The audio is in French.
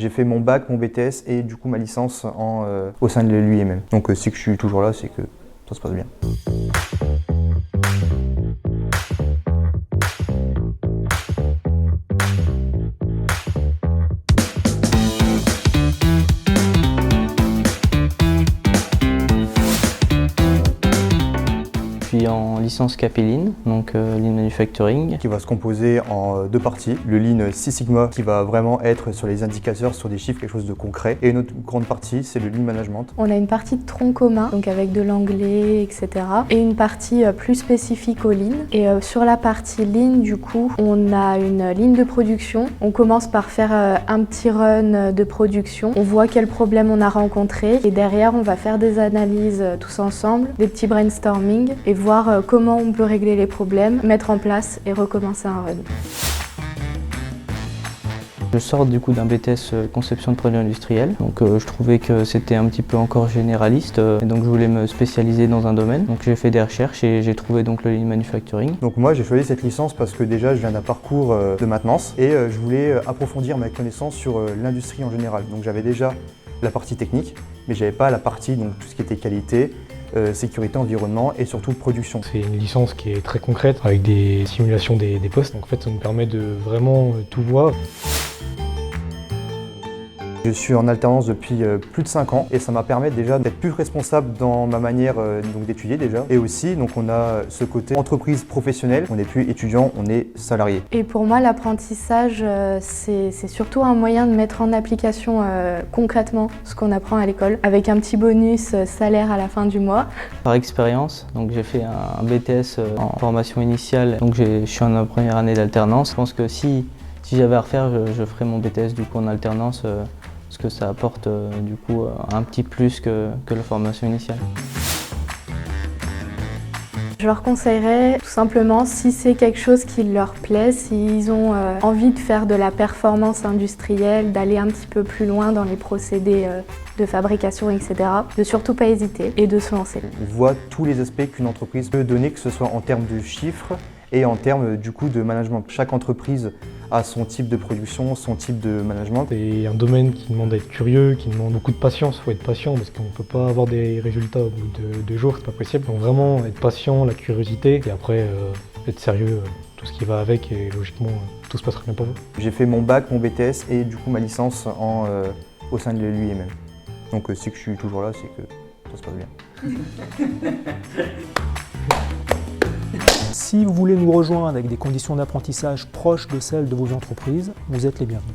J'ai fait mon bac, mon BTS et du coup ma licence au sein de l'UIMM. Donc si je suis toujours là, c'est que ça se passe bien. Je suis en licence Capilline, donc Lean Manufacturing. Qui va se composer en deux parties. Le Lean Six Sigma qui va vraiment être sur les indicateurs, sur des chiffres, quelque chose de concret. Et une autre grande partie, c'est le Lean Management. On a une partie de tronc commun, donc avec de l'anglais, etc. Et une partie plus spécifique au Lean. Et sur la partie Lean, du coup, on a une ligne de production. On commence par faire un petit run de production. On voit quels problèmes on a rencontrés. Et derrière, on va faire des analyses tous ensemble, des petits brainstorming et voir comment on peut régler les problèmes, mettre en place et recommencer un run. Je sors du coup d'un BTS conception de produits industriels, donc je trouvais que c'était un petit peu encore généraliste et donc je voulais me spécialiser dans un domaine. Donc j'ai fait des recherches et j'ai trouvé donc le Lean Manufacturing. Donc moi j'ai choisi cette licence parce que déjà je viens d'un parcours de maintenance et je voulais approfondir ma connaissance sur l'industrie en général. Donc j'avais déjà la partie technique, mais j'avais pas la partie donc tout ce qui était qualité, sécurité, environnement et surtout production. C'est une licence qui est très concrète avec des simulations des postes. Donc en fait ça nous permet de vraiment tout voir. Je suis en alternance depuis plus de 5 ans et ça m'a permis déjà d'être plus responsable dans ma manière d'étudier déjà. Et aussi donc on a ce côté entreprise professionnelle, on n'est plus étudiant, on est salarié. Et pour moi l'apprentissage c'est surtout un moyen de mettre en application concrètement ce qu'on apprend à l'école avec un petit bonus salaire à la fin du mois. Par expérience, donc j'ai fait un BTS en formation initiale, donc je suis en première année d'alternance. Je pense que si j'avais à refaire, je ferais mon BTS du coup en alternance. Parce que ça apporte du coup un petit plus que la formation initiale. Je leur conseillerais tout simplement si c'est quelque chose qui leur plaît, s'ils ont envie de faire de la performance industrielle, d'aller un petit peu plus loin dans les procédés de fabrication, etc. De surtout pas hésiter et de se lancer. On voit tous les aspects qu'une entreprise peut donner, que ce soit en termes de chiffres et en termes du coup de management. Chaque entreprise a son type de production, son type de management. C'est un domaine qui demande d'être curieux, qui demande beaucoup de patience. Il faut être patient parce qu'on ne peut pas avoir des résultats au bout de 2 jours, c'est pas possible. Donc vraiment être patient, la curiosité et après être sérieux, tout ce qui va avec et logiquement tout se passera bien pour vous. J'ai fait mon bac, mon BTS et du coup ma licence au sein de l'UIMM. Donc si je suis toujours là, c'est que ça se passe bien. Si vous voulez nous rejoindre avec des conditions d'apprentissage proches de celles de vos entreprises, vous êtes les bienvenus.